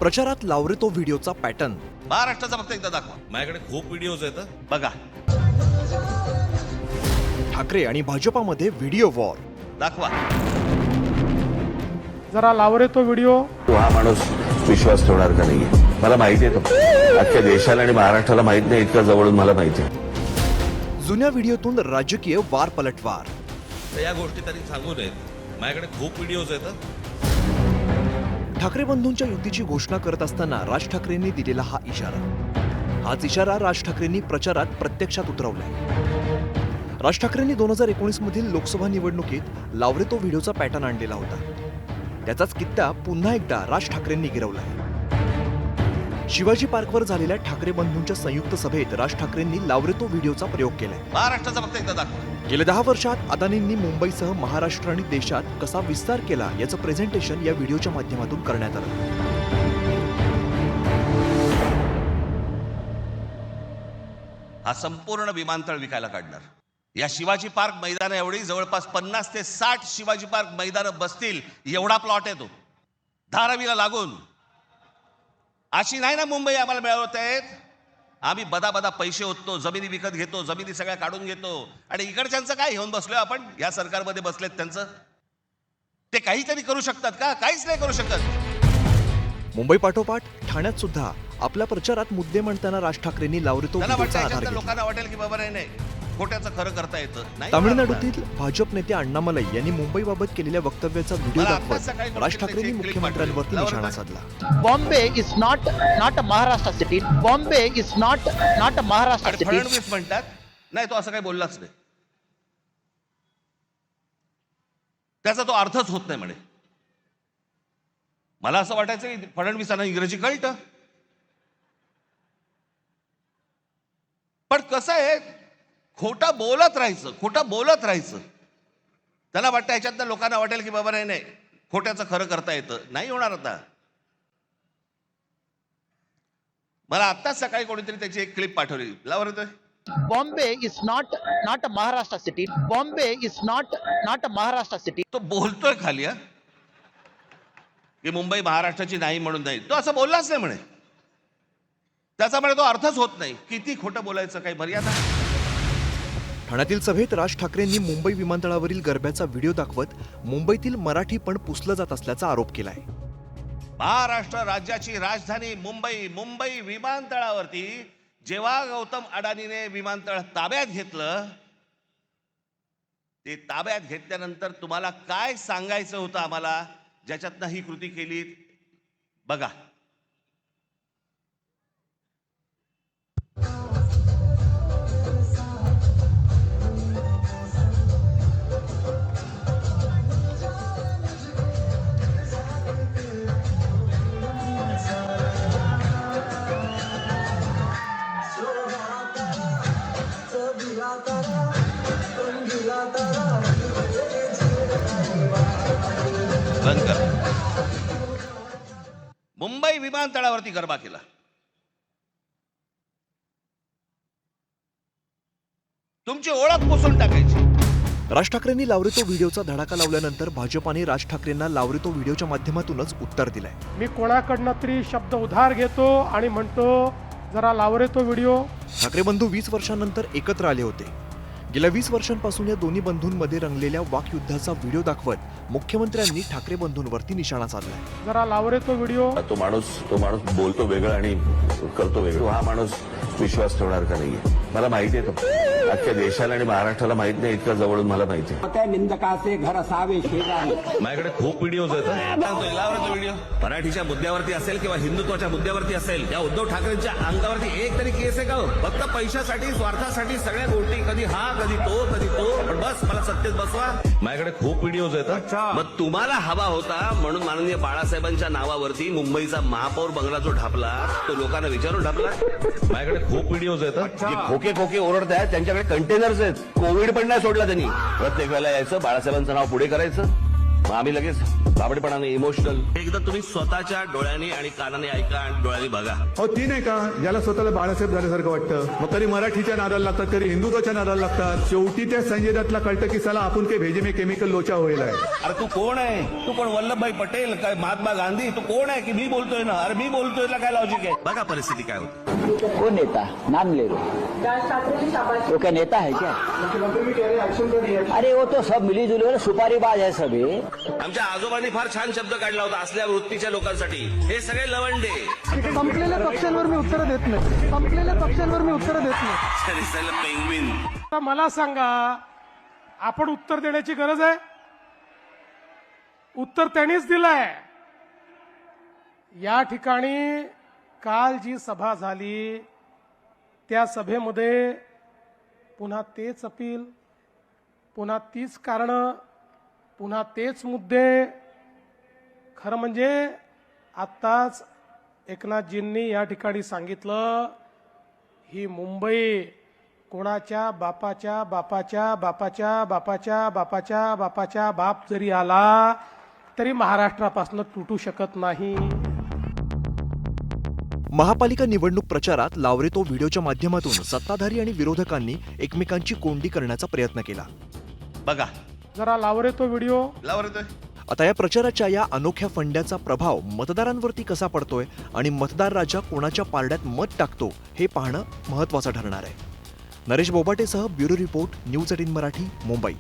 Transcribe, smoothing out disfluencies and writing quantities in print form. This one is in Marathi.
प्रचारात लावरे तो व्हिडिओचा पॅटर्न. महाराष्ट्राचा फक्त एकदा दाखवा. माझ्याकडे खूप व्हिडिओज आहेत. बघा ठाकरे आणि भाजपामध्ये व्हिडिओ वॉर. दाखवा. जरा लावरे तो व्हिडिओ. तो हा माणूस विश्वास ठेवणार का नाहीये मला माहिती आहे. तो अख्ख्या देशाला आणि महाराष्ट्राला माहित नाही इतकं जवळून मला माहिती आहे. जुन्या व्हिडिओतून राजकीय वार पलटवार. तर या गोष्टी त्यांनी सांगू नयेत. माझ्याकडे खूप व्हिडिओज आहेत. ठाकरे बंधूंच्या युतीची घोषणा करत असताना राज ठाकरेंनी दिलेला हा इशारा. हाच इशारा राज ठाकरेंनी प्रचारात प्रत्यक्षात उतरवलाय. राज ठाकरेंनी 2019 मधील लोकसभा निवडणुकीत लावरे तो व्हिडिओचा पॅटर्न आणलेला होता. त्याचाच कित्ता पुन्हा एकदा राज ठाकरेंनी गिरवलाय. शिवाजी पार्कवर झालेल्या ठाकरे बंधूंच्या संयुक्त सभेत राज ठाकरेंनी लावरे तो व्हिडिओचा प्रयोग केलाय. महाराष्ट्राचा फक्त एकदा दाखवा. गेल्या 10 वर्षात अदानींनी मुंबईसह महाराष्ट्र आणि देशात कसा विस्तार केला याचं प्रेझेंटेशन या व्हिडिओच्या माध्यमातून करण्यात आलं. हा संपूर्ण विमानतळ विकायला काढणार. या शिवाजी पार्क मैदाना एवढी जवळपास 50 ते 60 शिवाजी पार्क मैदानं बसतील एवढा प्लॉट आहे तो धारावीला लागून. अशी नाही ना मुंबई आम्हाला मिळवत आहेत. आम्ही बदा पैसे होतो, जमिनी विकत घेतो, जमिनी सगळ्या काढून घेतो आणि इकडच्यांचं काय घेऊन बसलोय आपण. या सरकारमध्ये बसलेत त्यांचं ते काहीतरी करू शकतात का? काहीच नाही करू शकत. मुंबई पाठोपाठ ठाण्यात सुद्धा आपल्या प्रचारात मुद्दे मांडताना राज ठाकरेंनी लावरे तो त्यांना व्हिडिओचा आधार वाटतं घेतला. लोकांना वाटेल की बाबा नाही खोट्याचं खरं करता येतं. नाही तामिळनाडूतील भाजप नेते अण्णामलाई यांनी मुंबईबाबत केलेल्या वक्तव्याचा व्हिडिओ मला दाखवत आत्ताच सकाळी राज कोणीतरी ठाकरेंनी त्याची एक clip मुख्यमंत्र्यांवरती पाठवली. निशाणा साधला. Bombay is not a Maharashtra city. Bombay is not a Maharashtra आणि city. फडणवीस म्हणतात नाही तो असं काही बोललाच नाही. त्याचा तो अर्थच होत नाही म्हणे. मला असं वाटायचं की फडणवीसांना इंग्रजी कळतं. पण कसं आहे खोटं बोलत राहायचं. त्यांना वाटतं ह्याच्यातनं लोकांना वाटेल की बाबा नाही खोट्याचं खरं करता येतं. नाही होणार. आता मला आत्ताच सकाळी कोणीतरी त्याची एक क्लिप पाठवली. लावर येतोय. Bombay is not a Maharashtra city. Bombay is not a Maharashtra city. तो बोलतोय खाली की मुंबई महाराष्ट्राची नाही म्हणून नाही. तो असं बोललाच नाही म्हणे. त्याचा म्हणे तो अर्थच होत नाही. किती खोटं बोलायचं काही मर्यादा. ठाण्यातील सभेत राज ठाकरेंनी मुंबई विमानतळावरील गरब्याचा व्हिडिओ दाखवत मुंबईतील मराठी पण पुसलं जात असल्याचा आरोप केलाय. महाराष्ट्र राज्याची राजधानी मुंबई विमानतळावरती जेव्हा गौतम अडानीने विमानतळ ताब्यात घेतलं ते ताब्यात घेतल्यानंतर तुम्हाला काय सांगायचं होतं आम्हाला ज्याच्यातनं ही कृती केली बघा. मुंबई विमानतळावरती गरबा केला. तुमची ओळख पुसून टाकायची. राज ठाकरेंनी लावरे तो व्हिडिओचा धडाका लावल्यानंतर भाजपाने राज ठाकरेंना लावरे तो व्हिडिओच्या माध्यमातूनच उत्तर दिलंय. मी कोणाकडनं तरी शब्द उधार घेतो आणि म्हणतो जरा लावरे तो व्हिडिओ. ठाकरे बंधू 20 वर्षांनंतर एकत्र आले होते. गेल्या 20 वर्षांपासून या दोन्ही बंधूंमध्ये रंगलेल्या वाकयुद्धाचा व्हिडिओ दाखवत मुख्यमंत्र्यांनी ठाकरे बंधूंवरती निशाणा साधलाय. जरा लावरे तो व्हिडिओ. तो माणूस बोलतो वेगळं आणि करतो वेगळं. हा माणूस विश्वास ठेवणार का नाहीये मला माहिती आहे. तो अख्ख्या देशाला आणि महाराष्ट्राला माहित नाही इतकं जवळून मला माहिती आहे. त्या निंदकाचे घर असावे शेजारी. माझ्याकडे खूप व्हिडिओज आहेत. व्हिडिओ मराठीच्या मुद्द्यावरती असेल किंवा हिंदुत्वाच्या मुद्द्यावरती असेल या उद्धव ठाकरेंच्या अंगावरती एक तरी केस आहे का? फक्त पैशासाठी स्वार्थासाठी सगळ्या गोष्टी कधी हा कधी तो पण बस मला सत्तेत बसवा. माझ्याकडे खूप व्हिडिओज आहेत. मग तुम्हाला हवा होता म्हणून माननीय बाळासाहेबांच्या नावावरती मुंबईचा महापौर बंगला जो ढापला तो लोकांना विचारून ढापला. माझ्याकडे खूप व्हिडिओज आहेत. जे खोके ओरडतायत त्यांच्याकडे कंटेनर्स आहेत. कोविड पण नाही सोडला त्यांनी. प्रत्येक वेळेला यायचं बाळासाहेबांचं नाव पुढे करायचं मग आम्ही लगेच बाबडेपणाने इमोशनल. एकदा तुम्ही स्वतःच्या डोळ्यांनी आणि कानाने ऐका आणि डोळ्यांनी बघा. हो ती नाही का ज्याला स्वतःला बाळासाहेब झाल्यासारखं वाटतं, मग कधी मराठीच्या नादाला लागतात, कधी हिंदुत्वाच्या नादाला लागतात. शेवटी त्या संजय दत्तला कळतं की साला आपण काही भेजे में केमिकल लोचा होईल आहे. अरे तू कोण आहे? तू कोण? वल्लभभाई पटेल काय महात्मा गांधी? तू कोण आहे की मी बोलतोय ना? अरे मी बोलतोय ना, काय लॉजिक आहे? बघा परिस्थिती काय होती. वो नेता नाम ले लो, वो क्या नेता है क्या? अरे वो तो सब मिली जुली सुपारीबाज है सभी. आमच्या आजोबांनी फार छान शब्द काढला होता असल्या वृत्तीच्या लोकांसाठी. हे सगळे लवंडे. संपलेल्या पक्षांवर मी उत्तर देत नाही. संपलेल्या पक्षांवर मी उत्तर देत नाही. पेंग्विन. आता मला सांगा, आपण उत्तर देण्याची गरज आहे? उत्तर त्यांनीच दिलंय. या ठिकाणी काल जी सभा झाली त्या सभेमध्ये पुन्हा तेच अपील, पुन्हा तीच कारणं, पुन्हा तेच मुद्दे. खरं म्हणजे आत्ताच एकनाथजींनी या ठिकाणी सांगितलं, ही मुंबई कोणाच्या बापाच्या बापाच्या बापाच्या बापाच्या बापाच्या बापाच्या बाप जरी आला तरी महाराष्ट्रापासून तुटू शकत नाही. महापालिका निवडणूक प्रचारात लावरेतो व्हिडिओच्या माध्यमातून सत्ताधारी आणि विरोधकांनी एकमेकांची कोंडी करण्याचा प्रयत्न केला. बघा जरा लावरे तो व्हिडिओ. लावर येतोय. आता या प्रचाराच्या या अनोख्या फंड्याचा प्रभाव मतदारांवरती कसा पडतोय आणि मतदार राजा कोणाच्या पारड्यात मत टाकतो हे पाहणं महत्त्वाचं ठरणार आहे. नरेश बोबाटेसह bureau report, news 18 Marathi, Mumbai.